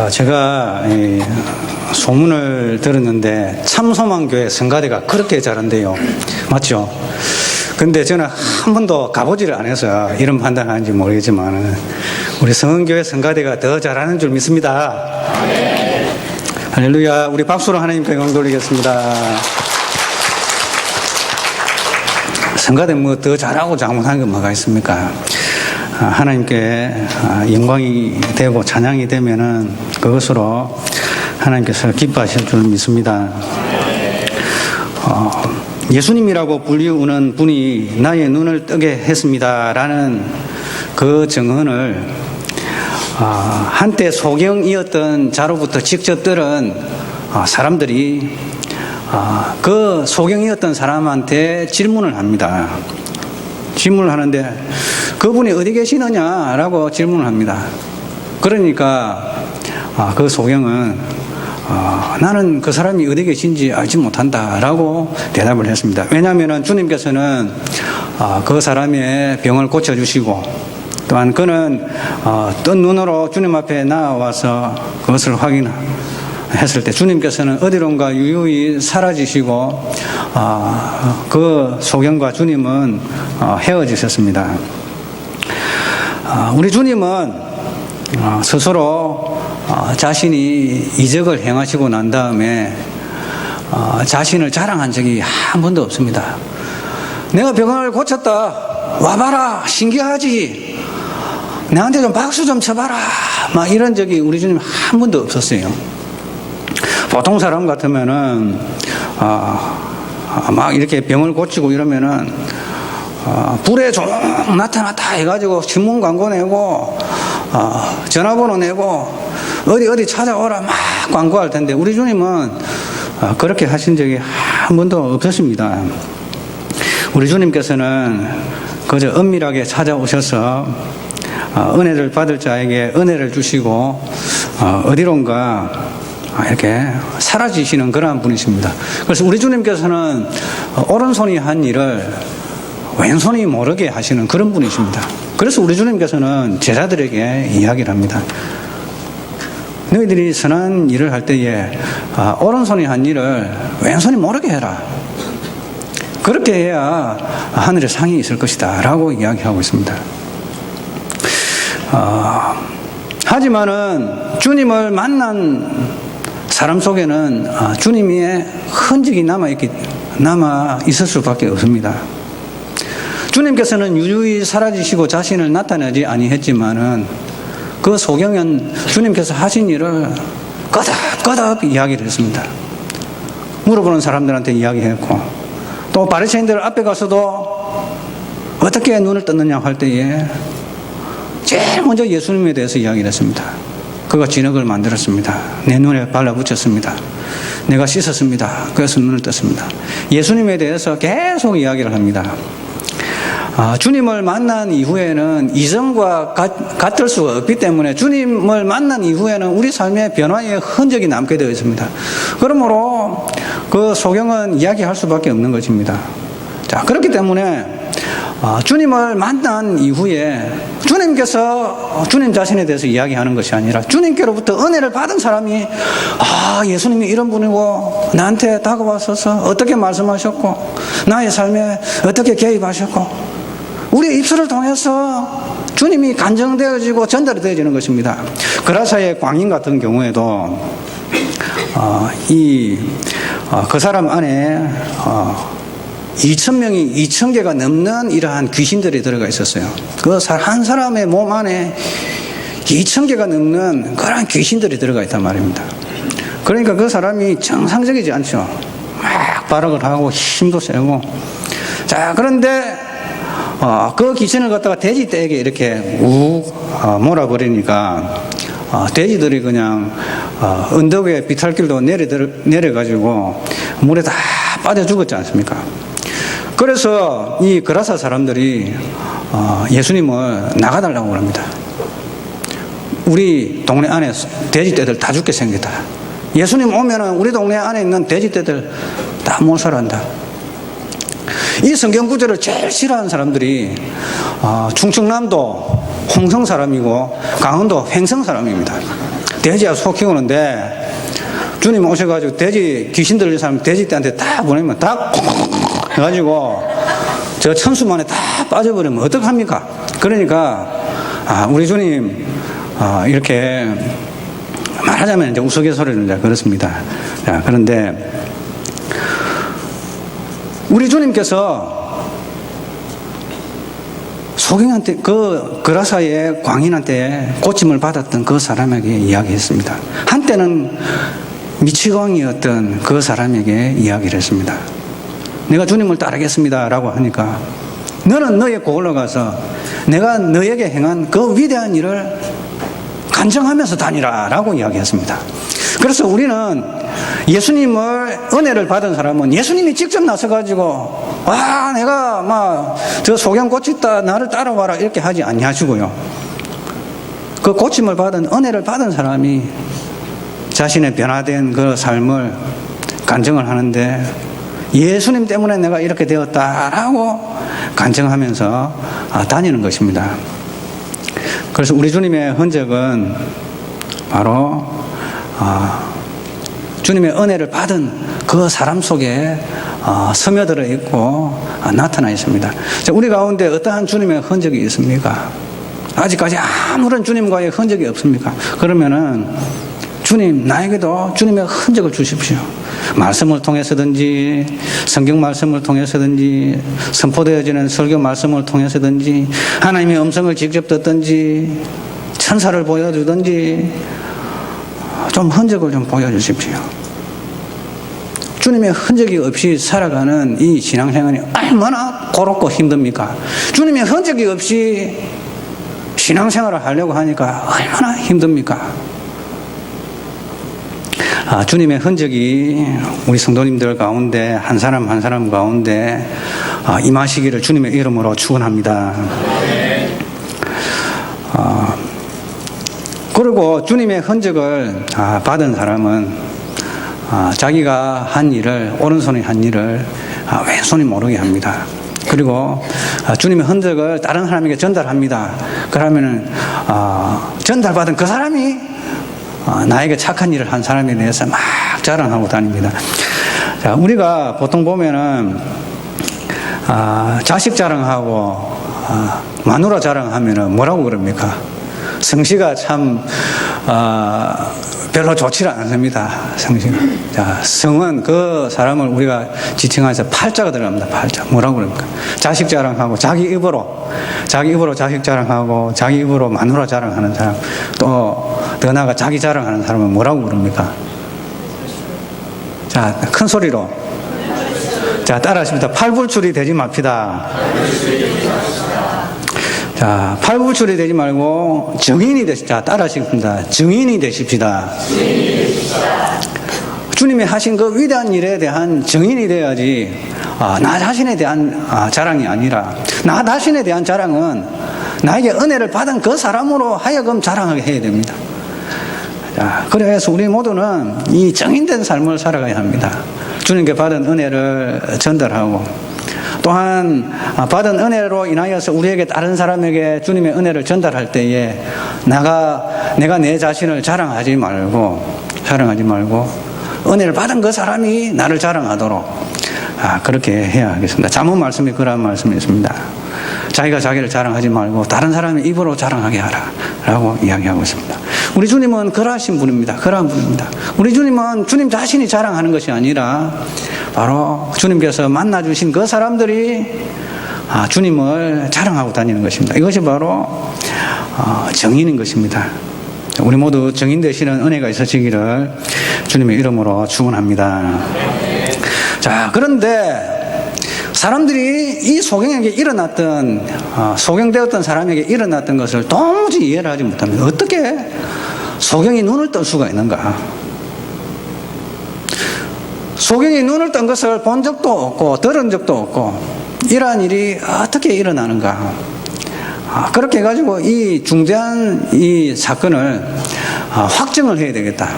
제가 소문을 들었는데 참소망교회 성가대가 그렇게 잘한대요. 맞죠? 근데 저는 한 번도 가보지를 않아서 이런 판단하는지 모르겠지만 우리 성은교회 성가대가 더 잘하는 줄 믿습니다. 할렐루야. 우리 박수로 하나님께 영광 돌리겠습니다. 성가대 뭐 더 잘하고 잘못하는 게 뭐가 있습니까? 하나님께 영광이 되고 찬양이 되면은 그것으로 하나님께서 기뻐하실 줄 믿습니다. 예수님이라고 불리우는 분이 나의 눈을 뜨게 했습니다라는 그 증언을 한때 소경이었던 자로부터 직접 들은 사람들이 그 소경이었던 사람한테 질문을 합니다. 질문을 하는데 그분이 어디 계시느냐라고 질문을 합니다. 그러니까 그 소경은 나는 그 사람이 어디 계신지 알지 못한다라고 대답을 했습니다. 왜냐하면 주님께서는 그 사람의 병을 고쳐주시고 또한 그는 뜬 눈으로 주님 앞에 나와서 그것을 확인했을 때 주님께서는 어디론가 유유히 사라지시고 그 소경과 주님은 헤어지셨습니다. 우리 주님은 스스로 자신이 이적을 행하시고 난 다음에 자신을 자랑한 적이 한 번도 없습니다. 내가 병을 고쳤다. 와봐라. 신기하지. 나한테 좀 박수 좀 쳐봐라. 막 이런 적이 우리 주님 한 번도 없었어요. 보통 사람 같으면은 막 이렇게 병을 고치고 이러면은 불에 좀 나타났다 해가지고 신문 광고 내고 전화번호 내고 어디 찾아오라 막 광고할 텐데 우리 주님은 그렇게 하신 적이 한 번도 없었습니다. 우리 주님께서는 그저 은밀하게 찾아오셔서 은혜를 받을 자에게 은혜를 주시고 어디론가 이렇게 사라지시는 그러한 분이십니다. 그래서 우리 주님께서는 오른손이 한 일을 왼손이 모르게 하시는 그런 분이십니다. 그래서 우리 주님께서는 제자들에게 이야기를 합니다. 너희들이 선한 일을 할 때에 오른손이 한 일을 왼손이 모르게 해라. 그렇게 해야 하늘에 상이 있을 것이다 라고 이야기하고 있습니다. 하지만은 주님을 만난 사람 속에는 주님의 흔적이 남아 있을 수밖에 없습니다. 주님께서는 유유히 사라지시고 자신을 나타내지 아니했지만은 그 소경은 주님께서 하신 일을 거듭 이야기를 했습니다. 물어보는 사람들한테 이야기했고 또 바리새인들 앞에 가서도 어떻게 눈을 떴느냐 할 때에 제일 먼저 예수님에 대해서 이야기를 했습니다. 그가 진흙을 만들었습니다. 내 눈에 발라붙였습니다. 내가 씻었습니다. 그래서 눈을 떴습니다. 예수님에 대해서 계속 이야기를 합니다. 주님을 만난 이후에는 이전과 같을 수가 없기 때문에 주님을 만난 이후에는 우리 삶의 변화의 흔적이 남게 되어 있습니다. 그러므로 그 소경은 이야기할 수밖에 없는 것입니다. 자, 그렇기 때문에 주님을 만난 이후에 주님께서 주님 자신에 대해서 이야기하는 것이 아니라 주님께로부터 은혜를 받은 사람이 예수님이 이런 분이고 나한테 다가와서서 어떻게 말씀하셨고 나의 삶에 어떻게 개입하셨고 우리의 입술을 통해서 주님이 간증되어지고 전달되어지는 것입니다. 그라사의 광인 같은 경우에도 그 사람 안에 2,000명이 2,000개가 넘는 이러한 귀신들이 들어가 있었어요. 그 한 사람의 몸 안에 2,000개가 넘는 그러한 귀신들이 들어가 있단 말입니다. 그러니까 그 사람이 정상적이지 않죠. 막 발악을 하고 힘도 세고. 자, 그런데 그 귀신을 갖다가 돼지떼에게 이렇게 몰아버리니까 돼지들이 그냥 언덕 위에 비탈길도 내려가지고 물에 다 빠져 죽었지 않습니까? 그래서 이 그라사 사람들이 예수님을 나가달라고 합니다. 우리 동네 안에 돼지떼들 다 죽게 생겼다. 예수님 오면은 우리 동네 안에 있는 돼지떼들 다 못 살아난다. 이 성경 구절을 제일 싫어하는 사람들이 충청남도 홍성 사람이고 강원도 횡성 사람입니다. 돼지야 소 키우는데 주님 오셔가지고 돼지 귀신 들린 사람 돼지떼한테 다 보내면 다 해가지고 저 천수만에 다 빠져버리면 어떡합니까? 그러니까 우리 주님 이렇게 말하자면 이제 우스갯소리를 이제 그렇습니다. 자, 그런데 우리 주님께서 소경한테 그 그라사의 광인한테 고침을 받았던 그 사람에게 이야기했습니다. 한때는 미치광이었던 그 사람에게 이야기를 했습니다. 내가 주님을 따르겠습니다 라고 하니까 너는 너의 고을로 가서 내가 너에게 행한 그 위대한 일을 간증하면서 다니라 라고 이야기했습니다. 그래서 우리는 예수님을 은혜를 받은 사람은 예수님이 직접 나서가지고 내가 막 저 소경 고쳤다 나를 따라와라 이렇게 하지 아니하시고요. 그 고침을 받은 은혜를 받은 사람이 자신의 변화된 그 삶을 간증을 하는데 예수님 때문에 내가 이렇게 되었다라고 간증하면서 다니는 것입니다. 그래서 우리 주님의 흔적은 바로 주님의 은혜를 받은 그 사람 속에 스며들어 있고 나타나 있습니다. 자, 우리 가운데 어떠한 주님의 흔적이 있습니까? 아직까지 아무런 주님과의 흔적이 없습니까? 그러면은 주님, 나에게도 주님의 흔적을 주십시오. 말씀을 통해서든지 성경 말씀을 통해서든지 선포되어지는 설교 말씀을 통해서든지 하나님의 음성을 직접 듣든지 천사를 보여주든지 좀 흔적을 좀 보여주십시오. 주님의 흔적이 없이 살아가는 이 신앙생활이 얼마나 고롭고 힘듭니까? 주님의 흔적이 없이 신앙생활을 하려고 하니까 얼마나 힘듭니까? 주님의 흔적이 우리 성도님들 가운데 한 사람 한 사람 가운데 임하시기를 주님의 이름으로 축원합니다. 그리고 주님의 흔적을 받은 사람은 자기가 한 일을 오른손이 한 일을 왼손이 모르게 합니다. 그리고 주님의 흔적을 다른 사람에게 전달합니다. 그러면은 전달받은 그 사람이 나에게 착한 일을 한 사람에 대해서 막 자랑하고 다닙니다. 자, 우리가 보통 보면은 자식 자랑하고 마누라 자랑하면은 뭐라고 그럽니까? 성씨가 참 별로 좋지 않습니다. 성씨가. 자, 성은 그 사람을 우리가 지칭해서 팔자가 들어갑니다. 팔자. 뭐라고 그럽니까? 자식 자랑하고 자기 입으로 자식 자랑하고 자기 입으로 마누라 자랑하는 사람, 또 더 나아가 자기 자랑하는 사람은 뭐라고 그럽니까? 자, 큰 소리로. 자, 따라하십니다. 팔불출이 되지 맙시다. 자, 팔불출이 되지 말고 증인이 되십시다. 따라하십니다. 증인이 되십시다. 주님이 하신 그 위대한 일에 대한 증인이 되어야지 나 자신에 대한 자랑이 아니라 나 자신에 대한 자랑은 나에게 은혜를 받은 그 사람으로 하여금 자랑하게 해야 됩니다. 자, 그래서 우리 모두는 이 증인된 삶을 살아가야 합니다. 주님께 받은 은혜를 전달하고 또한 받은 은혜로 인하여서 우리에게 다른 사람에게 주님의 은혜를 전달할 때에 내가 내 자신을 자랑하지 말고 은혜를 받은 그 사람이 나를 자랑하도록 그렇게 해야 하겠습니다. 잠언 말씀에 그러한 말씀이 있습니다. 자기가 자기를 자랑하지 말고 다른 사람의 입으로 자랑하게 하라 라고 이야기하고 있습니다. 우리 주님은 그러한 분입니다. 우리 주님은 주님 자신이 자랑하는 것이 아니라 바로 주님께서 만나주신 그 사람들이 주님을 자랑하고 다니는 것입니다. 이것이 바로 정인인 것입니다. 우리 모두 정인 되시는 은혜가 있으시기를 주님의 이름으로 축원합니다. 자, 그런데 사람들이 이 소경에게 일어났던 소경되었던 사람에게 일어났던 것을 도무지 이해를 하지 못합니다. 어떻게 소경이 눈을 뜰 수가 있는가? 소경이 눈을 뜬 것을 본 적도 없고 들은 적도 없고 이러한 일이 어떻게 일어나는가? 그렇게 해가지고 이 중대한 이 사건을 확정을 해야 되겠다.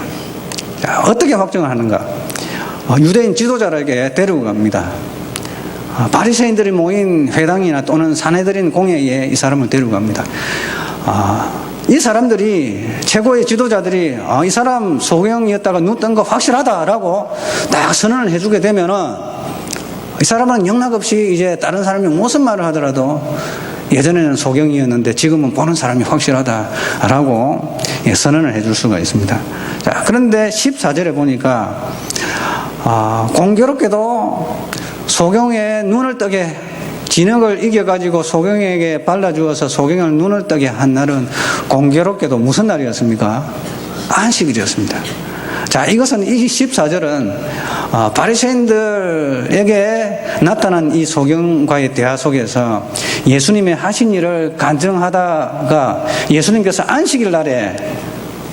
자, 어떻게 확정을 하는가? 유대인 지도자에게 데리고 갑니다. 바리새인들이 모인 회당이나 또는 사내들인 공회에 이 사람을 데리고 갑니다. 이 사람들이, 최고의 지도자들이 이 사람 소경이었다가 눈 뜬 거 확실하다라고 딱 선언을 해주게 되면은 이 사람은 영락없이 이제 다른 사람이 무슨 말을 하더라도 예전에는 소경이었는데 지금은 보는 사람이 확실하다라고 선언을 해줄 수가 있습니다. 자, 그런데 14절에 보니까 공교롭게도 소경의 눈을 뜨게, 진흙을 이겨가지고 소경에게 발라주어서 소경을 눈을 뜨게 한 날은 공교롭게도 무슨 날이었습니까? 안식일이었습니다. 자, 이것은 이 14절은 바리새인들에게 나타난 이 소경과의 대화 속에서 예수님의 하신 일을 간증하다가 예수님께서 안식일 날에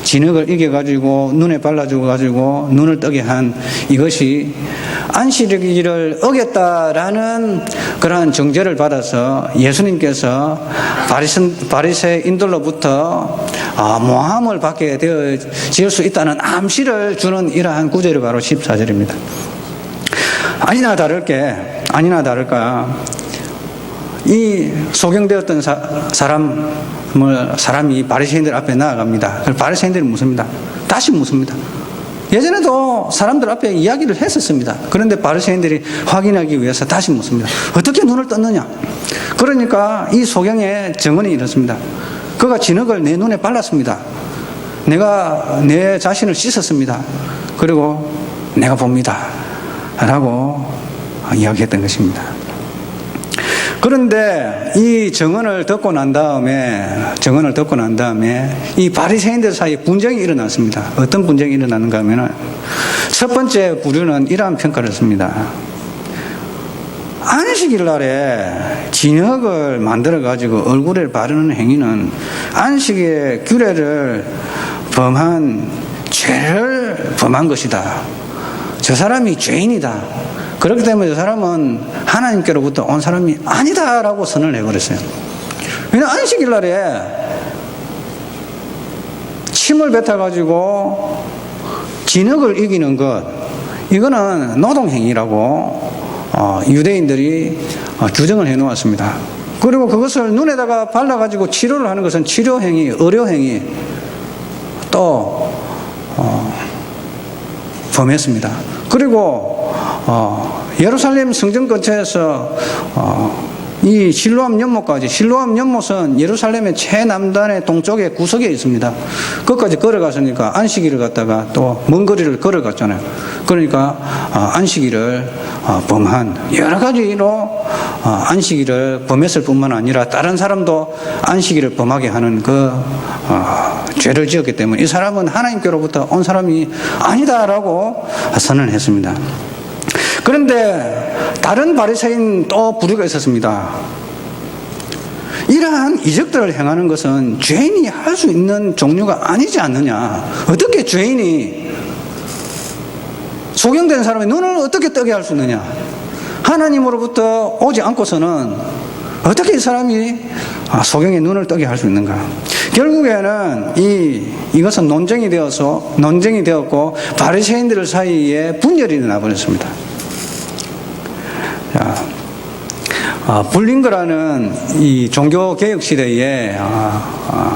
진흙을 이겨가지고 눈에 발라주어가지고 눈을 뜨게 한 이것이 안식일을 어겼다라는 그러한 정죄를 받아서 예수님께서 바리새인들로부터 모함을 받게 되어질 수 있다는 암시를 주는 이러한 구절이 바로 14절입니다. 아니나 다를까 이 소경되었던 사람이 바리새인들 앞에 나아갑니다. 바리새인들이 묻습니다. 다시 묻습니다. 예전에도 사람들 앞에 이야기를 했었습니다. 그런데 바리새인들이 확인하기 위해서 다시 묻습니다. 어떻게 눈을 떴느냐? 그러니까 이 소경의 증언이 이렇습니다. 그가 진흙을 내 눈에 발랐습니다. 내가 내 자신을 씻었습니다. 그리고 내가 봅니다. 라고 이야기했던 것입니다. 그런데 이 증언을 듣고 난 다음에 이 바리새인들 사이에 분쟁이 일어났습니다. 어떤 분쟁이 일어났는가 하면 첫 번째 부류는 이러한 평가를 했습니다. 안식일 날에 진흙을 만들어 가지고 얼굴에 바르는 행위는 안식의 규례를 범한 죄를 범한 것이다. 저 사람이 죄인이다. 그렇기 때문에 저 사람은 하나님께로부터 온 사람이 아니다라고 선언을 해버렸어요. 왜냐하면 안식일 날에 침을 뱉어가지고 진흙을 이기는 것, 이거는 노동행위라고 유대인들이 규정을 해놓았습니다. 그리고 그것을 눈에다가 발라가지고 치료를 하는 것은 치료행위, 의료행위 또 범했습니다. 그리고 예루살렘 성전 근처에서 이 실로암 연못까지, 실로암 연못은 예루살렘의 최남단의 동쪽에 구석에 있습니다. 거기까지 걸어갔으니까 안식일을 갖다가 또 먼 거리를 걸어갔잖아요. 그러니까 안식일을 범한 여러 가지로 안식일을 범했을 뿐만 아니라 다른 사람도 안식일을 범하게 하는 그 죄를 지었기 때문에 이 사람은 하나님께로부터 온 사람이 아니다라고 선언을 했습니다. 그런데 다른 바리새인 또 부류가 있었습니다. 이러한 이적들을 행하는 것은 죄인이 할 수 있는 종류가 아니지 않느냐. 어떻게 죄인이 소경된 사람의 눈을 어떻게 뜨게 할 수 있느냐. 하나님으로부터 오지 않고서는 어떻게 이 사람이 소경의 눈을 뜨게 할 수 있는가. 결국에는 이것은 논쟁이 되었고 바리새인들 사이에 분열이 나버렸습니다. 불링거라는 이 종교개혁 시대의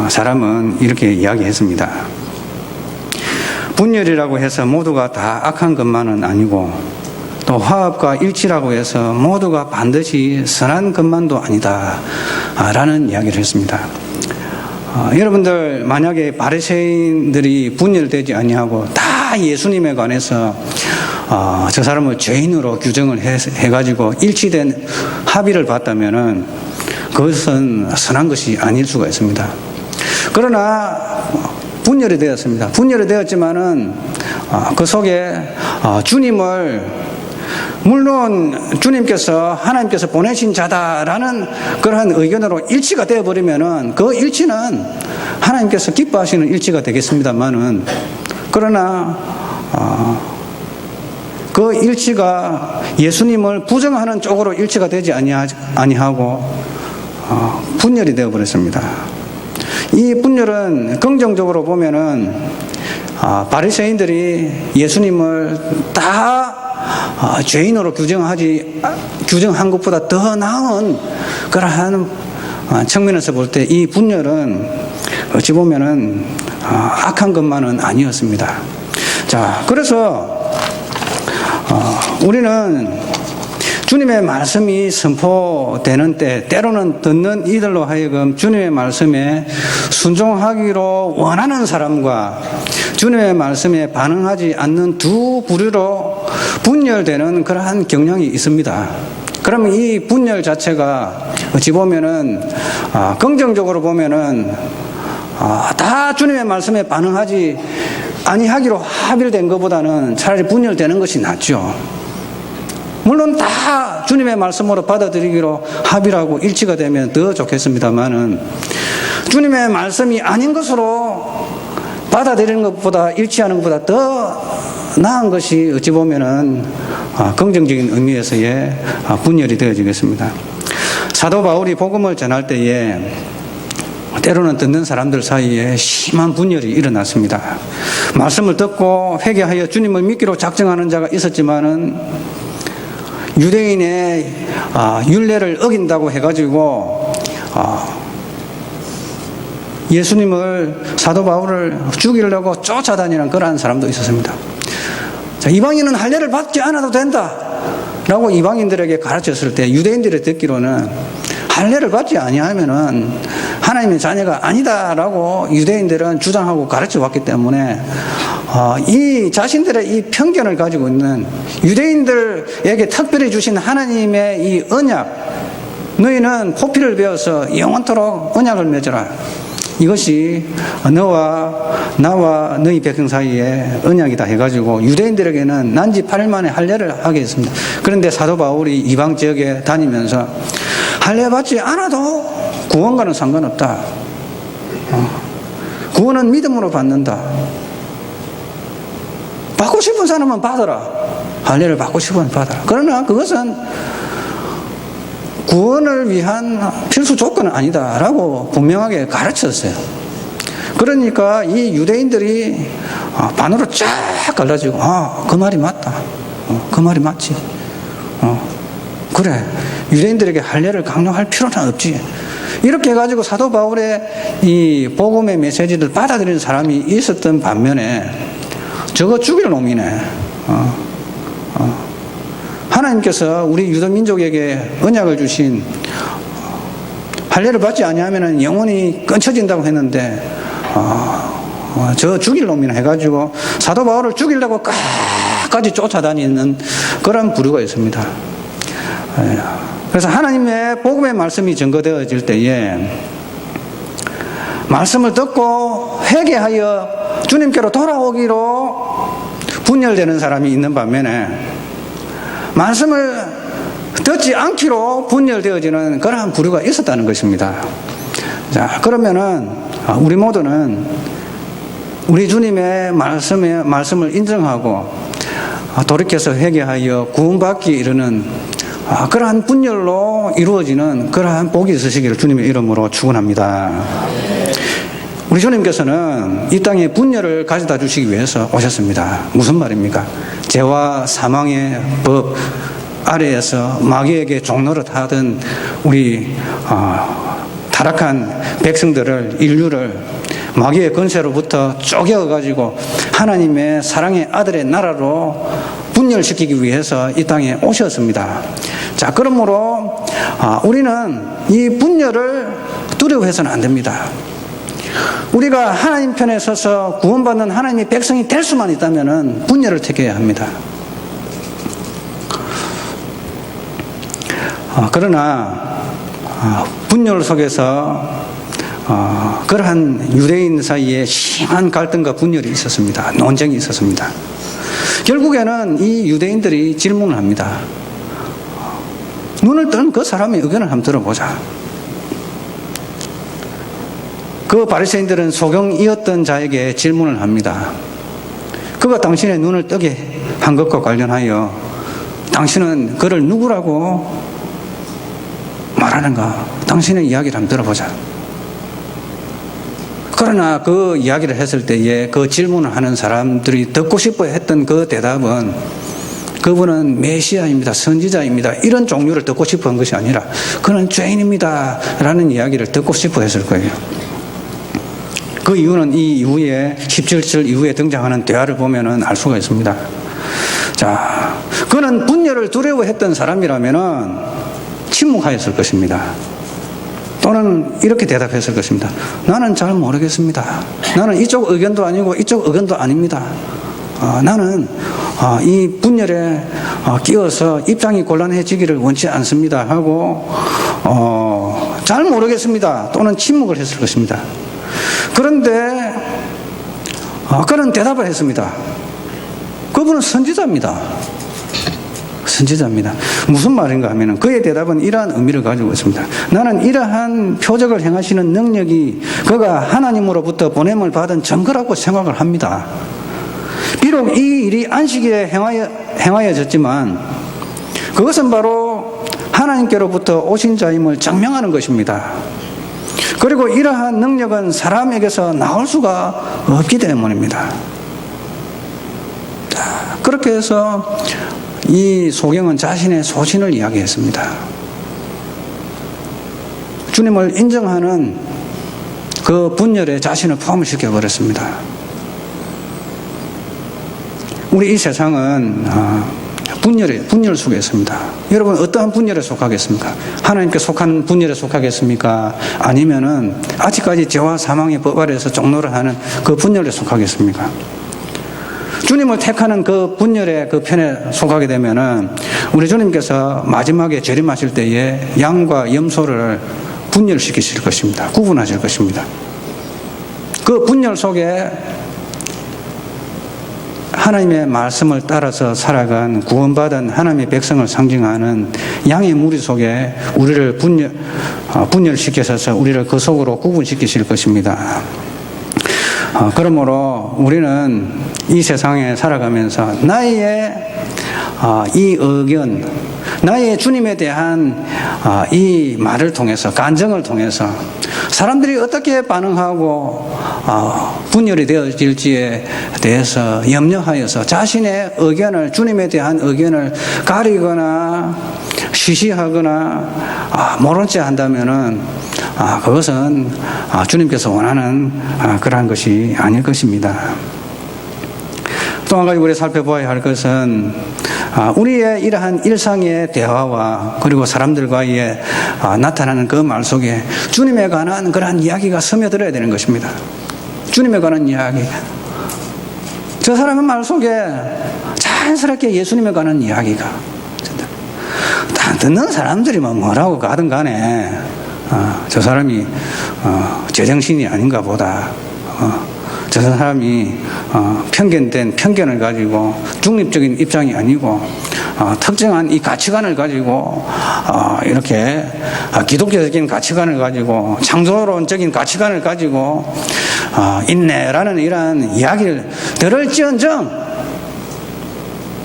사람은 이렇게 이야기했습니다. 분열이라고 해서 모두가 다 악한 것만은 아니고 또 화합과 일치라고 해서 모두가 반드시 선한 것만도 아니다 라는 이야기를 했습니다. 여러분들 만약에 바리새인들이 분열되지 아니하고 다 예수님에 관해서 저 사람을 죄인으로 규정을 해가지고 일치된 합의를 봤다면은 그것은 선한 것이 아닐 수가 있습니다. 그러나 분열이 되었습니다. 분열이 되었지만은 그 속에 주님을 물론 하나님께서 보내신 자다라는 그러한 의견으로 일치가 되어버리면은 그 일치는 하나님께서 기뻐하시는 일치가 되겠습니다만은 그러나 그 일치가 예수님을 부정하는 쪽으로 일치가 되지 아니하고 분열이 되어버렸습니다. 이 분열은 긍정적으로 보면은 바리새인들이 예수님을 다 죄인으로 규정한 것보다 더 나은 그러한 측면에서 볼 때 이 분열은 어찌 보면은 악한 것만은 아니었습니다. 자, 그래서 우리는 주님의 말씀이 선포되는 때 때로는 듣는 이들로 하여금 주님의 말씀에 순종하기로 원하는 사람과 주님의 말씀에 반응하지 않는 두 부류로 분열되는 그러한 경향이 있습니다. 그러면 이 분열 자체가 어찌 보면은 긍정적으로 보면은 다 주님의 말씀에 반응하지 아니하기로 합의된 것보다는 차라리 분열되는 것이 낫죠. 물론 다 주님의 말씀으로 받아들이기로 합의하고 일치가 되면 더 좋겠습니다만은 주님의 말씀이 아닌 것으로 받아들이는 것보다 일치하는 것보다 더 나은 것이 어찌 보면은 긍정적인 의미에서의 분열이 되어지겠습니다. 사도 바울이 복음을 전할 때에 때로는 듣는 사람들 사이에 심한 분열이 일어났습니다. 말씀을 듣고 회개하여 주님을 믿기로 작정하는 자가 있었지만은 유대인의 율례를 어긴다고 해가지고 예수님을 사도 바울을 죽이려고 쫓아다니는 그러한 사람도 있었습니다. 자, 이방인은 할례를 받지 않아도 된다 라고 이방인들에게 가르쳤을 때 유대인들이 듣기로는 할례를 받지 아니하면은 하나님의 자녀가 아니다라고 유대인들은 주장하고 가르쳐 왔기 때문에 이 자신들의 이 편견을 가지고 있는 유대인들에게 특별히 주신 하나님의 이 언약, 너희는 포피를 베어서 영원토록 언약을 맺어라. 이것이 너와 나와 너희 백성 사이에 언약이다 해가지고 유대인들에게는 난지 8일 만에 할례를 하게 했습니다. 그런데 사도 바울이 이방 지역에 다니면서 할례 받지 않아도 구원과는 상관없다. 구원은 믿음으로 받는다. 받고 싶은 사람은 받아라. 할례를 받고 싶으면 받아라. 그러나 그것은 구원을 위한 필수 조건은 아니다라고 분명하게 가르쳤어요. 그러니까 이 유대인들이 반으로 쫙 갈라지고 그 말이 맞다. 그 말이 맞지. 그래. 유대인들에게 할례를 강요할 필요는 없지. 이렇게 해가지고 사도 바울의 이 복음의 메시지를 받아들이는 사람이 있었던 반면에 저거 죽일 놈이네. 하나님께서 우리 유대 민족에게 언약을 주신 할례를 받지 아니하면 영혼이 끊쳐진다고 했는데 저 죽일 놈이나 해가지고 사도 바울을 죽이려고 끝까지 쫓아다니는 그런 부류가 있습니다. 그래서 하나님의 복음의 말씀이 증거되어질 때에 말씀을 듣고 회개하여 주님께로 돌아오기로 분열되는 사람이 있는 반면에 말씀을 듣지 않기로 분열되어지는 그러한 부류가 있었다는 것입니다. 자, 그러면은 우리 모두는 우리 주님의 말씀을 인정하고 돌이켜서 회개하여 구원받기 이르는 그러한 분열로 이루어지는 그러한 복이 있으시기를 주님의 이름으로 축원합니다. 우리 주님께서는 이 땅에 분열을 가져다 주시기 위해서 오셨습니다. 무슨 말입니까? 죄와 사망의 법 아래에서 마귀에게 종노릇 하던 우리 타락한 백성들을, 인류를 마귀의 권세로부터 쪼개어가지고 하나님의 사랑의 아들의 나라로 분열시키기 위해서 이 땅에 오셨습니다. 자, 그러므로 우리는 이 분열을 두려워해서는 안 됩니다. 우리가 하나님 편에 서서 구원받는 하나님의 백성이 될 수만 있다면 분열을 택해야 합니다. 그러나 분열 속에서 그러한 유대인 사이에 심한 갈등과 분열이 있었습니다. 논쟁이 있었습니다. 결국에는 이 유대인들이 질문을 합니다. 눈을 뜬 그 사람의 의견을 한번 들어보자. 그 바리새인들은 소경이었던 자에게 질문을 합니다. 그가 당신의 눈을 뜨게 한 것과 관련하여 당신은 그를 누구라고 말하는가? 당신의 이야기를 한번 들어보자. 그러나 그 이야기를 했을 때에 그 질문을 하는 사람들이 듣고 싶어 했던 그 대답은 그분은 메시아입니다. 선지자입니다. 이런 종류를 듣고 싶어 한 것이 아니라 그는 죄인입니다. 라는 이야기를 듣고 싶어 했을 거예요. 그 이유는 이 이후에 17절 이후에 등장하는 대화를 보면은 알 수가 있습니다. 자, 그는 분열을 두려워했던 사람이라면은 침묵하였을 것입니다. 또는 이렇게 대답했을 것입니다. 나는 잘 모르겠습니다. 나는 이쪽 의견도 아니고 이쪽 의견도 아닙니다. 나는 이 분열에 끼어서 입장이 곤란해지기를 원치 않습니다 하고 잘 모르겠습니다 또는 침묵을 했을 것입니다. 그런데 그는 대답을 했습니다. 그분은 선지자입니다. 선지자입니다. 무슨 말인가 하면 그의 대답은 이러한 의미를 가지고 있습니다. 나는 이러한 표적을 행하시는 능력이 그가 하나님으로부터 보냄을 받은 증거라고 생각을 합니다. 비록 이 일이 안식일에 행하여졌지만 그것은 바로 하나님께로부터 오신 자임을 증명하는 것입니다. 그리고 이러한 능력은 사람에게서 나올 수가 없기 때문입니다. 그렇게 해서 이 소경은 자신의 소신을 이야기했습니다. 주님을 인정하는 그 분열에 자신을 포함을 시켜버렸습니다. 우리 이 세상은 분열 속에 있습니다. 여러분 어떠한 분열에 속하겠습니까? 하나님께 속한 분열에 속하겠습니까? 아니면은 아직까지 죄와 사망의 법 아래에서 종노를 하는 그 분열에 속하겠습니까? 주님을 택하는 그 분열의 그 편에 속하게 되면은 우리 주님께서 마지막에 재림하실 때에 양과 염소를 분열시키실 것입니다. 구분하실 것입니다. 그 분열 속에 하나님의 말씀을 따라서 살아간 구원받은 하나님의 백성을 상징하는 양의 무리 속에 우리를 분열시키셔서 우리를 그 속으로 구분시키실 것입니다. 그러므로 우리는 이 세상에 살아가면서 나의 이 의견, 나의 주님에 대한 이 말을 통해서, 간증을 통해서 사람들이 어떻게 반응하고 분열이 되어질지에 대해서 염려하여서 자신의 의견을, 주님에 대한 의견을 가리거나 시시하거나 모른 체 한다면은 그것은 주님께서 원하는 그러한 것이 아닐 것입니다. 또 한 가지 우리 살펴봐야 할 것은 우리의 이러한 일상의 대화와 그리고 사람들과의 나타나는 그 말 속에 주님에 관한 그러한 이야기가 스며들어야 되는 것입니다. 주님에 관한 이야기. 저 사람의 말 속에 자연스럽게 예수님에 관한 이야기가 듣는 사람들이 뭐라고 가든 간에 저 사람이 제정신이 아닌가 보다. 저 사람이 편견된 편견을 가지고 중립적인 입장이 아니고 특정한 이 가치관을 가지고 이렇게 기독교적인 가치관을 가지고 창조론적인 가치관을 가지고 있네라는 이러한 이야기를 들을지언정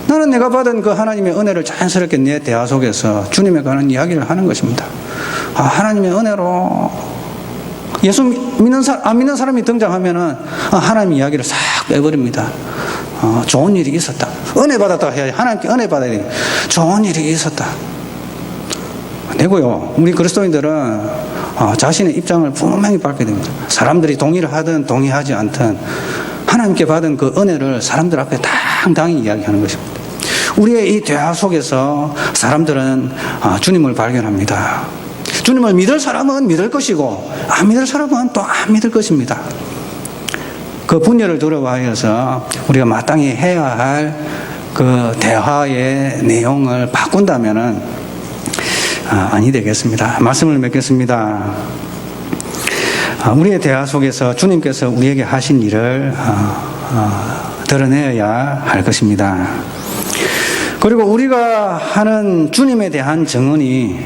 나는 내가 받은 그 하나님의 은혜를 자연스럽게 내 대화 속에서 주님에 관한 이야기를 하는 것입니다. 하나님의 은혜로 예수 안 믿는 사람이 등장하면은 하나님 이야기를 싹 빼버립니다. 좋은 일이 있었다. 은혜 받았다 해야지. 하나님께 은혜 받아야 돼. 좋은 일이 있었다. 되고요. 우리 그리스도인들은 자신의 입장을 분명히 밝게 됩니다. 사람들이 동의를 하든 동의하지 않든 하나님께 받은 그 은혜를 사람들 앞에 당당히 이야기하는 것입니다. 우리의 이 대화 속에서 사람들은 주님을 발견합니다. 주님을 믿을 사람은 믿을 것이고 안 믿을 사람은 또 안 믿을 것입니다. 그 분열을 두려워하여서 우리가 마땅히 해야 할 그 대화의 내용을 바꾼다면은 아니 되겠습니다. 말씀을 맺겠습니다. 우리의 대화 속에서 주님께서 우리에게 하신 일을 드러내야 할 것입니다. 그리고 우리가 하는 주님에 대한 증언이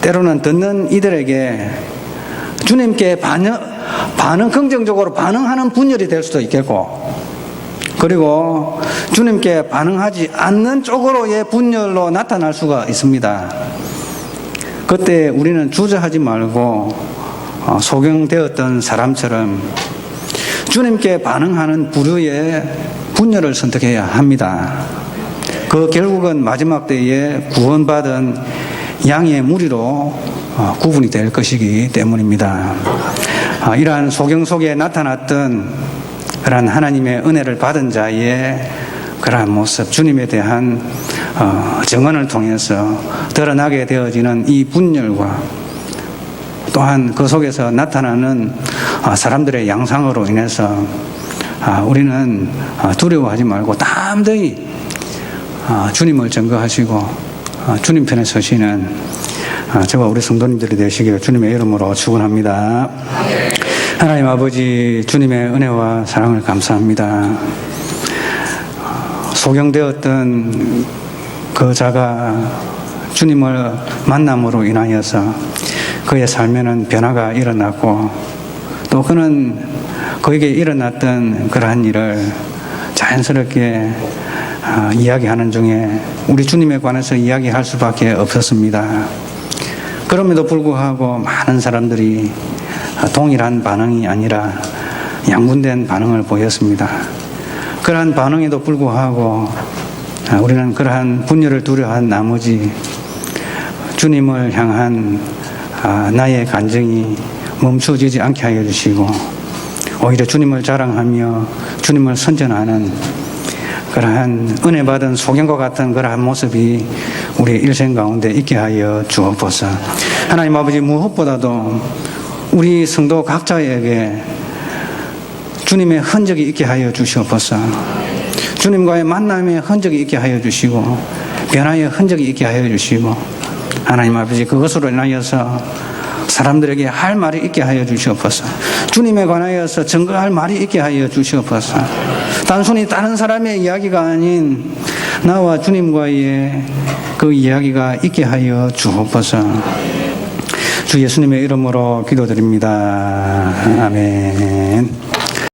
때로는 듣는 이들에게 주님께 긍정적으로 반응하는 분열이 될 수도 있겠고, 그리고 주님께 반응하지 않는 쪽으로의 분열로 나타날 수가 있습니다. 그때 우리는 주저하지 말고 소경되었던 사람처럼 주님께 반응하는 부류의 분열을 선택해야 합니다. 그 결국은 마지막 때에 구원받은 양의 무리로 구분이 될 것이기 때문입니다. 이러한 소경 속에 나타났던 그러한 하나님의 은혜를 받은 자의 그러한 모습, 주님에 대한 증언을 통해서 드러나게 되어지는 이 분열과 또한 그 속에서 나타나는 사람들의 양상으로 인해서 우리는 두려워하지 말고 담대히 주님을 증거하시고 주님 편에 서시는 저와 우리 성도님들이 되시기를 주님의 이름으로 축원합니다. 하나님 아버지, 주님의 은혜와 사랑을 감사합니다. 소경되었던 그 자가 주님을 만남으로 인하여서 그의 삶에는 변화가 일어났고 또 그는 그에게 일어났던 그러한 일을 자연스럽게 이야기하는 중에 우리 주님에 관해서 이야기할 수밖에 없었습니다. 그럼에도 불구하고 많은 사람들이 동일한 반응이 아니라 양분된 반응을 보였습니다. 그러한 반응에도 불구하고 우리는 그러한 분열을 두려워한 나머지 주님을 향한 나의 간증이 멈춰지지 않게 하여 주시고 오히려 주님을 자랑하며 주님을 선전하는 그러한 은혜 받은 소경과 같은 그러한 모습이 우리의 일생 가운데 있게 하여 주옵소서. 하나님 아버지, 무엇보다도 우리 성도 각자에게 주님의 흔적이 있게 하여 주시옵소서. 주님과의 만남의 흔적이 있게 하여 주시고 변화의 흔적이 있게 하여 주시고 하나님 아버지, 그것으로 인하여서 사람들에게 할 말이 있게 하여 주시옵소서. 주님에 관하여서 증거할 말이 있게 하여 주시옵소서. 단순히 다른 사람의 이야기가 아닌 나와 주님과의 그 이야기가 있게 하여 주옵소서. 주 예수님의 이름으로 기도드립니다. 아멘.